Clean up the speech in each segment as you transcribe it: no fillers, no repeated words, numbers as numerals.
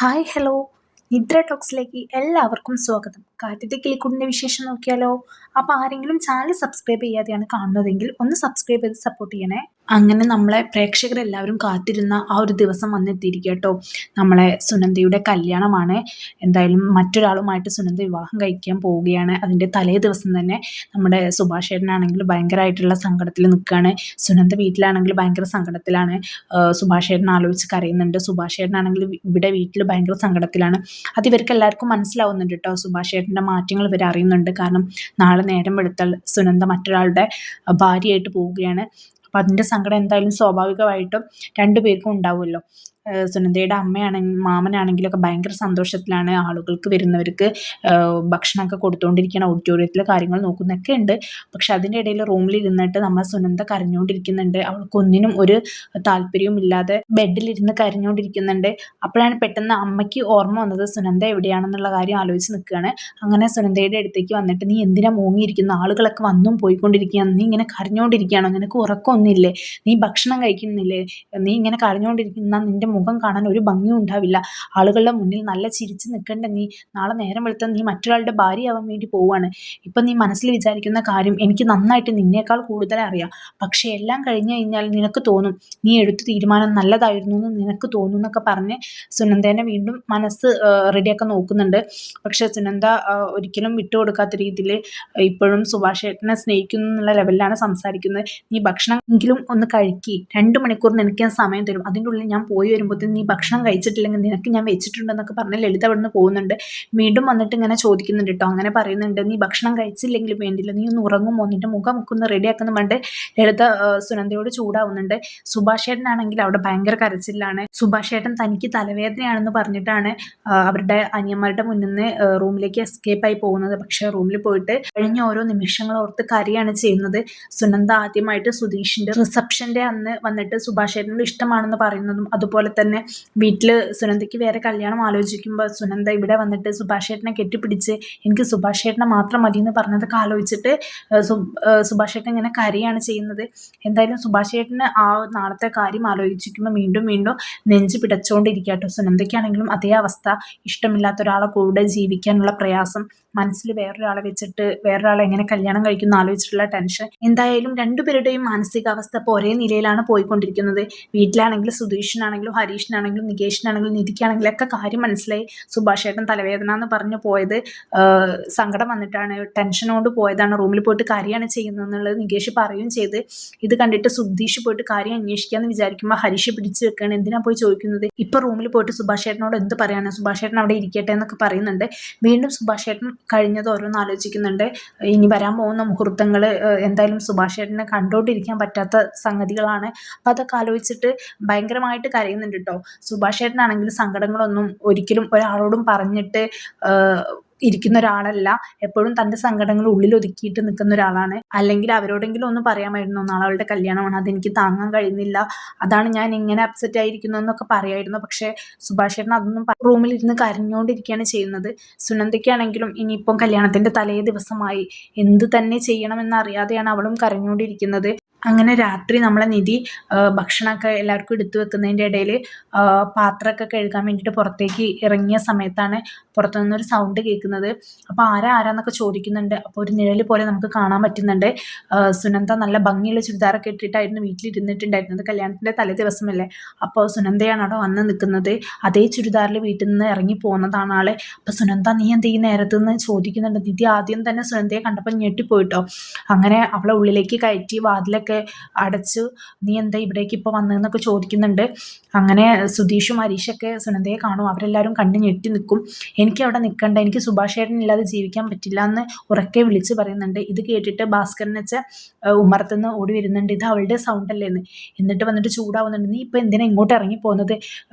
Hi hello നിദ്ര ടോക്സിലേക്ക് എല്ലാവർക്കും സ്വാഗതം. കാറ്റത്തെ കിളിക്കൂടിൻ്റെ വിശേഷം നോക്കിയാലോ. അപ്പോൾ ആരെങ്കിലും ചാനൽ സബ്സ്ക്രൈബ് ചെയ്യാതെയാണ് കാണുന്നതെങ്കിൽ ഒന്ന് സബ്സ്ക്രൈബ് ചെയ്ത് സപ്പോർട്ട് ചെയ്യണേ. അങ്ങനെ നമ്മളെ പ്രേക്ഷകരെല്ലാവരും കാത്തിരുന്ന ആ ഒരു ദിവസം വന്നെത്തിയിരിക്കുക കേട്ടോ. നമ്മളെ സുനന്ദയുടെ കല്യാണമാണ്. എന്തായാലും മറ്റൊരാളുമായിട്ട് സുനന്ദ വിവാഹം കഴിക്കാൻ പോവുകയാണ്. അതിൻ്റെ തലേ ദിവസം തന്നെ നമ്മുടെ സുഭാഷ് ഏട്ടനാണെങ്കിൽ ഭയങ്കരമായിട്ടുള്ള സങ്കടത്തിൽ നിൽക്കുകയാണ്. സുനന്ദ വീട്ടിലാണെങ്കിൽ ഭയങ്കര സങ്കടത്തിലാണ്. സുഭാഷ് ഏട്ടൻ ആലോചിച്ച് കരയുന്നുണ്ട്. സുഭാഷ് ഏട്ടനാണെങ്കിൽ ഇവിടെ വീട്ടിൽ ഭയങ്കര സങ്കടത്തിലാണ്. അത് ഇവർക്ക് എല്ലാവർക്കും മനസ്സിലാവുന്നുണ്ട് കേട്ടോ. സുഭാഷ് ഏട്ടൻ്റെ മാറ്റങ്ങൾ ഇവർ അറിയുന്നുണ്ട്. കാരണം നാളെ നേരം വെളുത്താൽ സുനന്ദ മറ്റൊരാളുടെ ഭാര്യയായിട്ട് പോവുകയാണ്. അപ്പം അതിൻ്റെ സങ്കടം എന്തായാലും സ്വാഭാവികമായിട്ടും രണ്ടുപേർക്കും ഉണ്ടാവുമല്ലോ. സുനന്ദയുടെ മാമനാണെങ്കിലൊക്കെ ഭയങ്കര സന്തോഷത്തിലാണ്. ആളുകൾക്ക് വരുന്നവർക്ക് ഭക്ഷണമൊക്കെ കൊടുത്തുകൊണ്ടിരിക്കുകയാണ്. ഓഡിറ്റോറിയത്തിലെ കാര്യങ്ങൾ നോക്കുന്നൊക്കെ ഉണ്ട്. പക്ഷെ അതിൻ്റെ ഇടയിൽ റൂമിൽ ഇരുന്നിട്ട് നമ്മളെ സുനന്ദ കരഞ്ഞുകൊണ്ടിരിക്കുന്നുണ്ട്. അവൾക്കൊന്നിനും ഒരു താല്പര്യവും ഇല്ലാതെ ബെഡിലിരുന്ന് കരഞ്ഞുകൊണ്ടിരിക്കുന്നുണ്ട്. അപ്പോഴാണ് പെട്ടെന്ന് അമ്മയ്ക്ക് ഓർമ്മ വന്നത് സുനന്ദ എവിടെയാണെന്നുള്ള കാര്യം ആലോചിച്ച് നിൽക്കുകയാണ്. അങ്ങനെ സുനന്ദയുടെ അടുത്തേക്ക് വന്നിട്ട്, നീ എന്തിനാ മൂങ്ങിയിരിക്കുന്ന? ആളുകളൊക്കെ വന്നും പോയിക്കൊണ്ടിരിക്കുകയാണ്, നീ ഇങ്ങനെ കരഞ്ഞുകൊണ്ടിരിക്കുകയാണോ? നിനക്ക് ഉറക്കമൊന്നുമില്ലേ? നീ ഭക്ഷണം കഴിക്കുന്നില്ലേ? നീ ഇങ്ങനെ കരഞ്ഞുകൊണ്ടിരിക്കുന്ന നിന്റെ മുഖം കാണാൻ ഒരു ഭംഗിയും ഉണ്ടാവില്ല. ആളുകളുടെ മുന്നിൽ നല്ല ചിരിച്ച് നിൽക്കേണ്ട നീ നാളെ നേരം വെളുത്താൽ നീ മറ്റൊരാളുടെ ഭാര്യയാവാൻ വേണ്ടി പോവുകയാണ്. ഇപ്പം നീ മനസ്സിൽ വിചാരിക്കുന്ന കാര്യം എനിക്ക് നന്നായിട്ട് നിന്നേക്കാൾ കൂടുതൽ അറിയാം. പക്ഷേ എല്ലാം കഴിഞ്ഞു കഴിഞ്ഞാൽ നിനക്ക് തോന്നും നീ എടുത്ത തീരുമാനം നല്ലതായിരുന്നു എന്ന് നിനക്ക് തോന്നും എന്നൊക്കെ പറഞ്ഞ് സുനന്ദേനെ വീണ്ടും മനസ്സ് റെഡിയാക്കാൻ നോക്കുന്നുണ്ട്. പക്ഷേ സുനന്ദ ഒരിക്കലും വിട്ടുകൊടുക്കാത്ത രീതിയിൽ ഇപ്പോഴും സുഭാഷ് ഏട്ടനെ സ്നേഹിക്കുന്നു എന്നുള്ള ലെവലിലാണ് സംസാരിക്കുന്നത്. നീ ഭക്ഷണം എങ്കിലും ഒന്ന് കഴിക്കി, 2 മണിക്കൂർ നിനക്ക് ഞാൻ സമയം തരും, അതിൻ്റെ ഉള്ളിൽ ഞാൻ പോയി വരുമ്പോഴത്തേന് നീ ഭക്ഷണം കഴിച്ചിട്ടില്ലെങ്കിൽ നിനക്ക് ഞാൻ വെച്ചിട്ടുണ്ടെന്നൊക്കെ പറഞ്ഞ് ലളിത അവിടെ നിന്ന് പോകുന്നുണ്ട്. വീണ്ടും വന്നിട്ട് ഇങ്ങനെ ചോദിക്കുന്നുണ്ട് കേട്ടോ. അങ്ങനെ പറയുന്നുണ്ട്, നീ ഭക്ഷണം കഴിച്ചില്ലെങ്കിലും വേണ്ടില്ല, നീ ഒന്ന് ഉറങ്ങുമോ, നിന്റെ മുഖം ഒക്കെ ഒന്ന് റെഡിയാക്കുന്ന വേണ്ട ലളിത സുനന്ദയോട് ചൂടാവുന്നുണ്ട്. സുഭാഷ് ഏട്ടനാണെങ്കിൽ അവിടെ ഭയങ്കര കരച്ചിലാണ്. സുഭാഷ് ഏട്ടൻ തനിക്ക് തലവേദനയാണെന്ന് പറഞ്ഞിട്ടാണ് അവരുടെ അനിയന്മാരുടെ മുന്നിൽ നിന്ന് റൂമിലേക്ക് എസ്കേപ്പ് ആയി പോകുന്നത്. പക്ഷേ റൂമിൽ പോയിട്ട് കഴിഞ്ഞ ഓരോ നിമിഷങ്ങൾ ഓർത്ത് കരയാണ് ചെയ്യുന്നത്. സുനന്ദ ആദ്യമായിട്ട് സുധീഷിന്റെ റിസപ്ഷന്റെ അന്ന് വന്നിട്ട് സുഭാഷ് ഏട്ടനോട് ഇഷ്ടമാണെന്ന് പറയുന്നതും, അതുപോലെ തന്നെ വീട്ടിൽ സുനന്ദയ്ക്ക് വേറെ കല്യാണം ആലോചിക്കുമ്പോൾ സുനന്ദ ഇവിടെ വന്നിട്ട് സുഭാഷ് ഏട്ടനെ കെട്ടിപ്പിടിച്ച് എനിക്ക് സുഭാഷ് ഏട്ടനെ മാത്രം മതി എന്ന് പറഞ്ഞതൊക്കെ ആലോചിച്ചിട്ട് സുഭാഷ് ഏട്ടൻ ഇങ്ങനെ കരയാണ് ചെയ്യുന്നത്. എന്തായാലും സുഭാഷ് ഏട്ടന് ആ നാളത്തെ കാര്യം ആലോചിക്കുമ്പോൾ വീണ്ടും വീണ്ടും നെഞ്ച് പിടച്ചുകൊണ്ടിരിക്കുക കേട്ടോ. സുനന്ദയ്ക്കാണെങ്കിലും അതേ അവസ്ഥ. ഇഷ്ടമില്ലാത്ത ഒരാളെ കൂടെ ജീവിക്കാനുള്ള പ്രയാസം, മനസ്സിൽ വേറൊരാളെ വെച്ചിട്ട് വേറൊരാളെ എങ്ങനെ കല്യാണം കഴിക്കുന്ന ആലോചിച്ചിട്ടുള്ള ടെൻഷൻ. എന്തായാലും രണ്ടുപേരുടെയും മാനസികാവസ്ഥ ഇപ്പോൾ ഒരേ നിലയിലാണ് പോയിക്കൊണ്ടിരിക്കുന്നത്. വീട്ടിലാണെങ്കിൽ സുധീഷിനാണെങ്കിലും ഹരീഷിനാണെങ്കിലും നികേഷിനാണെങ്കിലും നിധിക്കാണെങ്കിലും ഒക്കെ കാര്യം മനസ്സിലായി. സുഭാഷ് ഏട്ടൻ തലവേദന എന്ന് പറഞ്ഞു പോയത് സങ്കടം വന്നിട്ടാണ്, ടെൻഷനോട് പോയതാണ്, റൂമിൽ പോയിട്ട് കാര്യമാണ് ചെയ്യുന്നത് എന്നുള്ളത് നികേഷ് പറയുകയും ചെയ്ത്. ഇത് കണ്ടിട്ട് സുധീഷ് പോയിട്ട് കാര്യം അന്വേഷിക്കാമെന്ന് വിചാരിക്കുമ്പോൾ ഹരീഷ് പിടിച്ചു വെക്കുകയാണ്. എന്തിനാ പോയി ചോദിക്കുന്നത്? ഇപ്പൊ റൂമിൽ പോയിട്ട് സുഭാഷ് ഏട്ടനോട് എന്ത് പറയാനാണ്, സുഭാഷ് ഏട്ടൻ അവിടെ ഇരിക്കട്ടെ എന്നൊക്കെ പറയുന്നുണ്ട്. വീണ്ടും സുഭാഷ് ഏട്ടൻ കഴിഞ്ഞത് ഓരോന്ന് ആലോചിക്കുന്നുണ്ട്. ഇനി വരാൻ പോകുന്ന മുഹൂർത്തങ്ങൾ എന്തായാലും സുഭാഷ് ഏട്ടനെ കണ്ടുകൊണ്ടിരിക്കാൻ പറ്റാത്ത സംഗതികളാണ്. അപ്പം അതൊക്കെ ആലോചിച്ചിട്ട് ഭയങ്കരമായിട്ട് കരയുന്നുണ്ട് കേട്ടോ. സുഭാഷ് ഏട്ടനാണെങ്കിൽ സങ്കടങ്ങളൊന്നും ഒരിക്കലും ഒരാളോടും പറഞ്ഞിട്ട് ഇരിക്കുന്ന ഒരാളല്ല. എപ്പോഴും തൻ്റെ സങ്കടങ്ങൾ ഉള്ളിൽ ഒതുക്കിയിട്ട് നിൽക്കുന്ന ഒരാളാണ്. അല്ലെങ്കിൽ അവരോടെങ്കിലും ഒന്ന് പറയാമായിരുന്നു, നാളെ അവളുടെ കല്യാണമാണ്, അതെനിക്ക് താങ്ങാൻ കഴിയുന്നില്ല, അതാണ് ഞാൻ ഇങ്ങനെ അപ്സെറ്റ് ആയിരിക്കുന്നു എന്നൊക്കെ പറയായിരുന്നു. പക്ഷേ സുഭാഷ് ഏട്ടൻ അതൊന്നും റൂമിലിരുന്ന് കരഞ്ഞുകൊണ്ടിരിക്കുകയാണ് ചെയ്യുന്നത്. സുനന്ദയ്ക്കാണെങ്കിലും ഇനിയിപ്പം കല്യാണത്തിൻ്റെ തലേ ദിവസമായി, എന്ത് തന്നെ ചെയ്യണമെന്ന് അറിയാതെയാണ് അവളും കരഞ്ഞുകൊണ്ടിരിക്കുന്നത്. അങ്ങനെ രാത്രി നമ്മളെ നിധി ഭക്ഷണമൊക്കെ എല്ലാവർക്കും എടുത്തു വെക്കുന്നതിൻ്റെ ഇടയിൽ പാത്രമൊക്കെ കഴുകാൻ വേണ്ടിയിട്ട് പുറത്തേക്ക് ഇറങ്ങിയ സമയത്താണ് പുറത്തുനിന്നൊരു സൗണ്ട് കേൾക്കുന്നത്. അപ്പോൾ ആരാന്നൊക്കെ ചോദിക്കുന്നുണ്ട്. അപ്പോൾ ഒരു നിഴൽ പോലെ നമുക്ക് കാണാൻ പറ്റുന്നുണ്ട്. സുനന്ദ നല്ല ഭംഗിയുള്ള ചുരിദാറൊക്കെ ഇട്ടിട്ടായിരുന്നു വീട്ടിലിരുന്നിട്ടുണ്ടായിരുന്നത്. കല്യാണത്തിൻ്റെ തലേ ദിവസമല്ലേ. അപ്പോൾ സുനന്ദയാണ് അവിടെ വന്ന് നിൽക്കുന്നത്. അതേ ചുരിദാറിൽ വീട്ടിൽ നിന്ന് ഇറങ്ങി പോകുന്നതാണ് ആള്. അപ്പോൾ സുനന്ദ, നീ എന്ത് ഈ നേരത്ത് നിന്ന് ചോദിക്കുന്നുണ്ട്. നിധി ആദ്യം തന്നെ സുനന്ദയെ കണ്ടപ്പോൾ ഞെട്ടിപ്പോയിട്ടോ. അങ്ങനെ അവളെ ഉള്ളിലേക്ക് കയറ്റി വാതിലൊക്കെ അടച്ചു, നീ എന്താ ഇവിടേക്ക് ഇപ്പോൾ വന്നതെന്നൊക്കെ ചോദിക്കുന്നുണ്ട്. അങ്ങനെ സുധീഷും ഹരീഷൊക്കെ സുനന്ദയെ കാണും. അവരെല്ലാവരും കണ്ണ് ഞെട്ടി നിൽക്കും. എനിക്ക് അവിടെ നിൽക്കണ്ട, എനിക്ക് സുഭാഷ് ഏട്ടനില്ലാതെ ജീവിക്കാൻ പറ്റില്ല എന്ന് ഉറക്കെ വിളിച്ച് പറയുന്നുണ്ട്. ഇത് കേട്ടിട്ട് ഭാസ്കരൻ വെച്ച ഉമ്മറത്തുനിന്ന് ഓടി വരുന്നുണ്ട്. ഇത് അവളുടെ സൗണ്ട് അല്ലേ എന്ന്. എന്നിട്ട് വന്നിട്ട് ചൂടാവുന്നുണ്ട്. നീ ഇപ്പോൾ എന്തിനാ ഇങ്ങോട്ട് ഇറങ്ങിപ്പോകുന്നത്?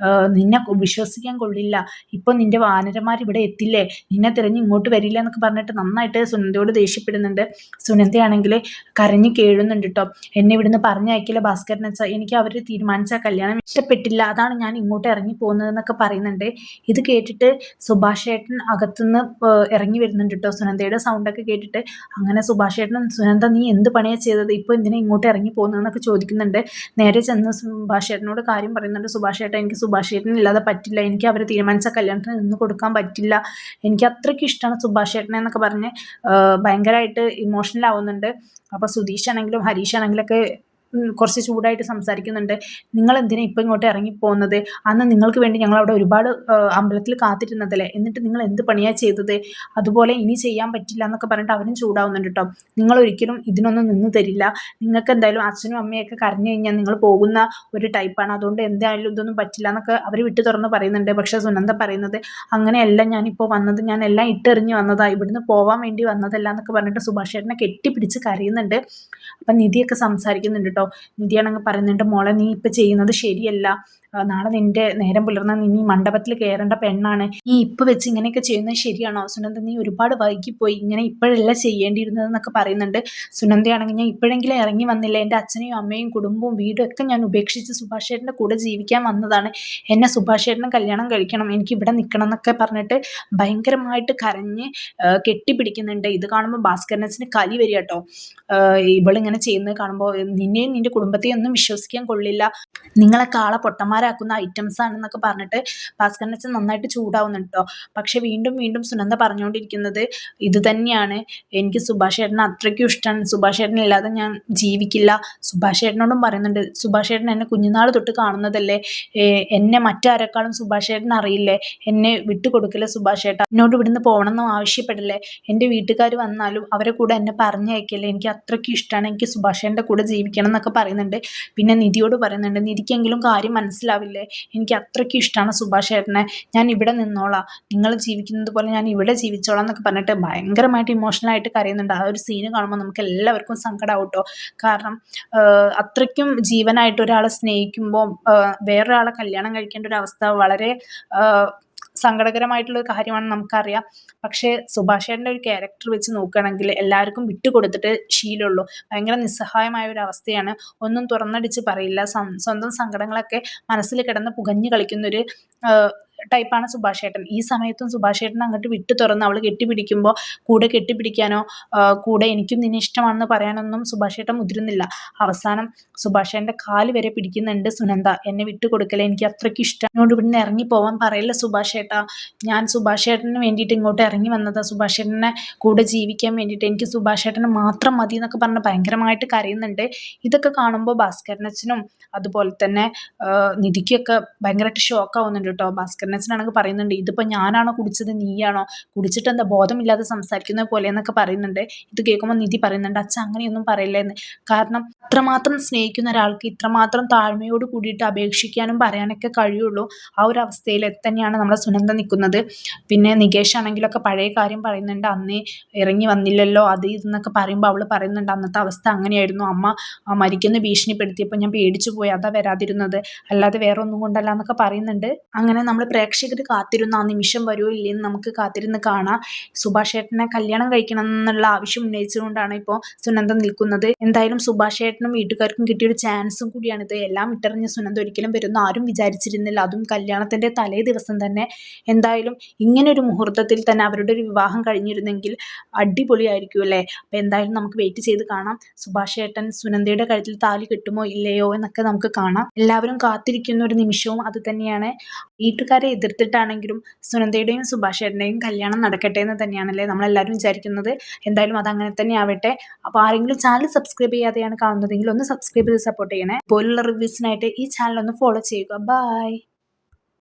നിന്നെ വിശ്വസിക്കാൻ കൊള്ളില്ല. ഇപ്പോൾ നിന്റെ വാനരന്മാർ ഇവിടെ എത്തില്ലേ, നിന്നെ തിരഞ്ഞ് ഇങ്ങോട്ട് വരില്ല എന്നൊക്കെ പറഞ്ഞിട്ട് നന്നായിട്ട് സുനന്ദയോട് ദേഷ്യപ്പെടുന്നുണ്ട്. സുനന്ദയാണെങ്കിൽ കരഞ്ഞ് കേഴുന്നുണ്ട് കേട്ടോ. എന്നെ ഇവിടുന്ന് പറഞ്ഞയക്കില്ല ഭാസ്കരൻ അച്ഛാ, എനിക്ക് അവർ തീരുമാനിച്ച കല്യാണം ഇഷ്ടപ്പെട്ടില്ല, അതാണ് ഞാൻ ഇങ്ങോട്ട് ഇറങ്ങി പോകുന്നതെന്നൊക്കെ പറയുന്നുണ്ട്. ഇത് കേട്ടിട്ട് സുഭാഷ് ഏട്ടൻ അകത്തുനിന്ന് ഇറങ്ങി വരുന്നുണ്ട് കേട്ടോ, സുനന്ദയുടെ സൗണ്ടൊക്കെ കേട്ടിട്ട്. അങ്ങനെ സുഭാഷ് ഏട്ടൻ, സുനന്ദ നീ എന്ത് പണിയാണ് ചെയ്തത്, ഇപ്പോൾ എന്തിനാ ഇങ്ങോട്ട് ഇറങ്ങി പോകുന്നതെന്നൊക്കെ ചോദിക്കുന്നുണ്ട്. നേരെ ചെന്ന് സുഭാഷ് ഏട്ടനോട് കാര്യം പറയുന്നുണ്ട്. സുഭാഷ് ഏട്ടൻ, എനിക്ക് സുഭാഷ് ഏട്ടൻ ഇല്ലാതെ പറ്റില്ല, എനിക്ക് അവർ തീരുമാനിച്ച കല്യാണത്തിന് നിന്ന് കൊടുക്കാൻ പറ്റില്ല, എനിക്ക് അത്രയ്ക്ക് ഇഷ്ടമാണ് സുഭാഷ് ഏട്ടനെ എന്നൊക്കെ പറഞ്ഞ് ഭയങ്കരമായിട്ട് ഇമോഷണൽ ആവുന്നുണ്ട്. അപ്പോൾ സുധീഷ് ആണെങ്കിലും ഹരീഷ് ആണെങ്കിലൊക്കെ കുറച്ച് ചൂടായിട്ട് സംസാരിക്കുന്നുണ്ട്. നിങ്ങൾ എന്തിനാ ഇപ്പം ഇങ്ങോട്ട് ഇറങ്ങിപ്പോകുന്നത്, അന്ന് നിങ്ങൾക്ക് വേണ്ടി ഞങ്ങൾ അവിടെ ഒരുപാട് അമ്പലത്തിൽ കാത്തിരുന്നതല്ലേ, എന്നിട്ട് നിങ്ങൾ എന്ത് പണിയാണ് ചെയ്തത്, അതുപോലെ ഇനി ചെയ്യാൻ പറ്റില്ല എന്നൊക്കെ പറഞ്ഞിട്ട് അവരും ചൂടാവുന്നുണ്ട് കേട്ടോ. നിങ്ങൾ ഒരിക്കലും ഇതിനൊന്നും നിന്ന് തരില്ല, നിങ്ങൾക്ക് എന്തായാലും അച്ഛനും അമ്മയൊക്കെ കരഞ്ഞു കഴിഞ്ഞാൽ നിങ്ങൾ പോകുന്ന ഒരു ടൈപ്പാണ്, അതുകൊണ്ട് എന്തായാലും ഇതൊന്നും പറ്റില്ല എന്നൊക്കെ അവർ വിട്ടു തുറന്ന് പറയുന്നുണ്ട്. പക്ഷേ സുനന്ദ പറയുന്നത് അങ്ങനെയല്ല, ഞാനിപ്പോൾ വന്നത്, ഞാൻ എല്ലാം ഇട്ടെറിഞ്ഞ് വന്നതാണ്, ഇവിടുന്ന് പോവാൻ വേണ്ടി വന്നതല്ല എന്നൊക്കെ പറഞ്ഞിട്ട് സുഭാഷ് ചേട്ടനെ കെട്ടിപ്പിടിച്ച് കരയുന്നുണ്ട്. അപ്പം നിധിയൊക്കെ സംസാരിക്കുന്നുണ്ട് കേട്ടോ. നിധിയാണെങ്കിൽ പറയുന്നുണ്ട്, മോളെ നീ ഇപ്പം ചെയ്യുന്നത് ശരിയല്ല, നാളെ നിന്റെ നേരം പുലർന്നാൽ നീ മണ്ഡപത്തിൽ കയറേണ്ട പെണ്ണാണ്, നീ ഇപ്പം വെച്ച് ഇങ്ങനെയൊക്കെ ചെയ്യുന്നത് ശരിയാണോ സുനന്ദ, നീ ഒരുപാട് വൈകിപ്പോയി, ഇങ്ങനെ ഇപ്പോഴല്ല ചെയ്യേണ്ടിയിരുന്നതെന്നൊക്കെ പറയുന്നുണ്ട്. സുനന്ദയാണെങ്കിൽ ഞാൻ ഇപ്പോഴെങ്കിലും ഇറങ്ങി വന്നില്ല, എൻ്റെ അച്ഛനെയും അമ്മയും കുടുംബവും വീടും ഒക്കെ ഞാൻ ഉപേക്ഷിച്ച് സുഭാഷ് ചേട്ടൻ്റെ കൂടെ ജീവിക്കാൻ വന്നതാണ്, എന്നെ സുഭാഷ് ചേട്ടനെ കല്യാണം കഴിക്കണം, എനിക്ക് ഇവിടെ നിൽക്കണം എന്നൊക്കെ പറഞ്ഞിട്ട് ഭയങ്കരമായിട്ട് കരഞ്ഞ് കെട്ടിപ്പിടിക്കുന്നുണ്ട്. ഇത് കാണുമ്പോൾ ഭാസ്കരനച്ഛന് കലി വരിക കേട്ടോ. ഇവളിങ്ങനെ ചെയ്യുന്നത് കാണുമ്പോൾ നിന്നെയും നിന്റെ കുടുംബത്തെയും ഒന്നും വിശ്വസിക്കാൻ കൊള്ളില്ല, നിങ്ങളൊക്കെ ആളെ പൊട്ടന്മാരാക്കുന്ന ഐറ്റംസ് ആണെന്നൊക്കെ പറഞ്ഞിട്ട് ഭാസ്കരനച്ഛൻ നന്നായിട്ട് ചൂടാവുന്നുണ്ട് കേട്ടോ. പക്ഷെ വീണ്ടും വീണ്ടും സുനന്ദ പറഞ്ഞുകൊണ്ടിരിക്കുന്നത് ഇത് തന്നെയാണ്, എനിക്ക് സുഭാഷ് ഏട്ടനെ അത്രയ്ക്കും ഇഷ്ടമാണ്, സുഭാഷ് ഏട്ടനില്ലാതെ ഞാൻ ജീവിക്കില്ല. സുഭാഷ് ഏട്ടനോടും പറയുന്നുണ്ട്, സുഭാഷ് ഏട്ടൻ എന്നെ കുഞ്ഞുനാൾ തൊട്ട് കാണുന്നതല്ലേ, എന്നെ മറ്റാരെക്കാളും സുഭാഷ് ഏട്ടൻ അറിയില്ലേ, എന്നെ വിട്ടുകൊടുക്കില്ല സുഭാഷ് ഏട്ടൻ, എന്നോട് ഇവിടുന്ന് പോകണമെന്നും ആവശ്യപ്പെടില്ലേ, എൻ്റെ വീട്ടുകാർ വന്നാലും അവരെ കൂടെ എന്നെ പറഞ്ഞയക്കില്ലേ, എനിക്ക് അത്രയ്ക്കും ഇഷ്ടമാണ്, എനിക്ക് സുഭാഷ് ഏട്ടൻ്റെ കൂടെ ജീവിക്കണം എന്നൊക്കെ പറയുന്നുണ്ട്. പിന്നെ നിധിയോട് പറയുന്നുണ്ട്, നിധിക്കെങ്കിലും കാര്യം മനസ്സിലാവില്ലേ, എനിക്ക് അത്രയ്ക്കും ഇഷ്ടമാണ് സുഭാഷ് ഏട്ടനെ, ഞാൻ ഇവിടെ നിന്നോളാം, നിങ്ങൾ ജീവിക്കുന്നത് പോലെ ഞാൻ ഇവിടെ ജീവിച്ചോളാം എന്നൊക്കെ പറഞ്ഞിട്ട് ഭയങ്കരമായിട്ട് ഇമോഷണലായിട്ട് കരയുന്നുണ്ട്. ആ ഒരു സീന് കാണുമ്പോൾ നമുക്ക് എല്ലാവർക്കും സങ്കടമാവും കേട്ടോ. കാരണം അത്രയ്ക്കും ജീവനായിട്ട് ഒരാളെ സ്നേഹിക്കുമ്പോൾ വേറൊരാളെ കല്യാണം കഴിക്കേണ്ട ഒരു അവസ്ഥ വളരെ സങ്കടകരമായിട്ടുള്ള കാര്യമാണെന്ന് നമുക്കറിയാം. പക്ഷേ സുഭാഷ് ചേട്ടൻ്റെ ഒരു ക്യാരക്ടർ വെച്ച് നോക്കുകയാണെങ്കിൽ എല്ലാവർക്കും വിട്ടുകൊടുത്തിട്ട് ശീലമുള്ളൂ, ഭയങ്കര നിസ്സഹായമായ ഒരു അവസ്ഥയാണ്, ഒന്നും തുറന്നടിച്ച് പറയില്ല, സ്വന്തം സങ്കടങ്ങളൊക്കെ മനസ്സിൽ കിടന്ന് പുകഞ്ഞു കളിക്കുന്നൊരു ടൈപ്പാണ് സുഭാഷ് ചേട്ടൻ. ഈ സമയത്തും സുഭാഷ് ചേട്ടൻ അങ്ങോട്ട് വിട്ടു തുറന്ന് അവൾ കെട്ടിപ്പിടിക്കുമ്പോൾ കൂടെ കെട്ടിപ്പിടിക്കാനോ കൂടെ എനിക്കും നിന്നെ ഇഷ്ടമാണെന്ന് പറയാനൊന്നും സുഭാഷ് ചേട്ടൻ മുതിരുന്നില്ല. അവസാനം സുഭാഷ് ചേട്ടൻ്റെ കാല് വരെ പിടിക്കുന്നുണ്ട് സുനന്ദ, എന്നെ വിട്ടുകൊടുക്കലേ, എനിക്ക് അത്രയ്ക്ക് ഇഷ്ടം, എന്നോട് ഇവിടുന്ന് ഇറങ്ങി പോവാൻ പറയില്ല സുഭാഷ് ചേട്ടാ, ഞാൻ സുഭാഷ് ചേട്ടന് വേണ്ടിയിട്ട് ഇങ്ങോട്ട് ഇറങ്ങി വന്നതാണ്, സുഭാഷ് ചേട്ടനെ കൂടെ ജീവിക്കാൻ വേണ്ടിയിട്ട്, എനിക്ക് സുഭാഷ് ചേട്ടനെ മാത്രം മതി എന്നൊക്കെ പറഞ്ഞ് ഭയങ്കരമായിട്ട് കരയുന്നുണ്ട്. ഇതൊക്കെ കാണുമ്പോൾ ഭാസ്കരനച്ഛനും അതുപോലെ തന്നെ നിധിക്കൊക്കെ ഭയങ്കരമായിട്ട് ഷോക്ക് ആവുന്നുണ്ട് കേട്ടോ. ഭാസ്കരനച്ഛനാണെങ്കിൽ പറയുന്നുണ്ട്, ഇതിപ്പോൾ ഞാനാണോ കുടിച്ചത്, നീയാണോ കുടിച്ചിട്ട്, എന്താ ബോധമില്ലാതെ സംസാരിക്കുന്ന പോലെ എന്നൊക്കെ പറയുന്നുണ്ട്. ഇത് കേൾക്കുമ്പോൾ നിധി പറയുന്നുണ്ട്, അച്ഛൻ അങ്ങനെയൊന്നും പറയില്ലെന്ന്, കാരണം ഇത്രമാത്രം സ്നേഹിക്കുന്ന ഒരാൾക്ക് ഇത്രമാത്രം താഴ്മയോട് കൂടിയിട്ട് അപേക്ഷിക്കാനും പറയാനൊക്കെ കഴിയുള്ളൂ. ആ ഒരു അവസ്ഥയിൽ തന്നെയാണ് നമ്മുടെ സുനന്ദ നിൽക്കുന്നത്. പിന്നെ നികേഷ് ആണെങ്കിലൊക്കെ പഴയ കാര്യം പറയുന്നുണ്ട്, അന്നേ ഇറങ്ങി വന്നില്ലല്ലോ അത് ഇതെന്നൊക്കെ പറയുമ്പോൾ അവൾ പറയുന്നുണ്ട്, അന്നത്തെ അവസ്ഥ അങ്ങനെയായിരുന്നു, അമ്മ മരിക്കുന്ന ഭീഷണിപ്പെടുത്തിയപ്പോൾ ഞാൻ പേടിച്ചു പോയി, അതാ വരാതിരുന്നത്, അല്ലാതെ വേറെ ഒന്നും കൊണ്ടല്ല എന്നൊക്കെ പറയുന്നുണ്ട്. അങ്ങനെ നമ്മൾ പ്രേക്ഷകർ കാത്തിരുന്ന ആ നിമിഷം വരുമോ ഇല്ലെന്ന് നമുക്ക് കാത്തിരുന്ന് കാണാം. സുഭാഷ് ഏട്ടനെ കല്യാണം കഴിക്കണം എന്നുള്ള ആവശ്യം ഉന്നയിച്ചുകൊണ്ടാണ് ഇപ്പോൾ സുനന്ദ നിൽക്കുന്നത്. എന്തായാലും സുഭാഷ് ഏട്ടനും വീട്ടുകാർക്കും കിട്ടിയൊരു ചാൻസും കൂടിയാണിത്. എല്ലാം ഇട്ടെറിഞ്ഞ സുനന്ദ ഒരിക്കലും വരുന്ന ആരും വിചാരിച്ചിരുന്നില്ല, അതും കല്യാണത്തിൻ്റെ തലേ ദിവസം തന്നെ. എന്തായാലും ഇങ്ങനെ ഒരു മുഹൂർത്തത്തിൽ തന്നെ അവരുടെ ഒരു വിവാഹം കഴിഞ്ഞിരുന്നെങ്കിൽ അടിപൊളിയായിരിക്കും അല്ലേ. അപ്പോൾ എന്തായാലും നമുക്ക് വെയിറ്റ് ചെയ്ത് കാണാം, സുഭാഷ് ഏട്ടൻ സുനന്ദയുടെ കഴുത്തിൽ താലി കെട്ടുമോ ഇല്ലയോ എന്നൊക്കെ നമുക്ക് കാണാം. എല്ലാവരും കാത്തിരിക്കുന്ന ഒരു നിമിഷവും അത് തന്നെയാണ്. വീട്ടുകാരെ എതിർത്തിട്ടാണെങ്കിലും സുനന്ദയുടെയും സുഭാഷ് ഏട്ടൻ്റെയും കല്യാണം നടക്കട്ടെ എന്ന് തന്നെയാണല്ലേ നമ്മളെല്ലാവരും വിചാരിക്കുന്നത്. എന്തായാലും അതങ്ങനെ തന്നെ ആവട്ടെ. അപ്പോൾ ആരെങ്കിലും ചാനൽ സബ്സ്ക്രൈബ് ചെയ്യാതെയാണ് കാണുന്നതെങ്കിൽ ഒന്ന് സബ്സ്ക്രൈബ് ചെയ്ത് സപ്പോർട്ട് ചെയ്യണേ. പോലുള്ള റിവ്യൂസിനായിട്ട് ഈ ചാനൽ ഒന്ന് ഫോളോ ചെയ്യുക. ബൈ.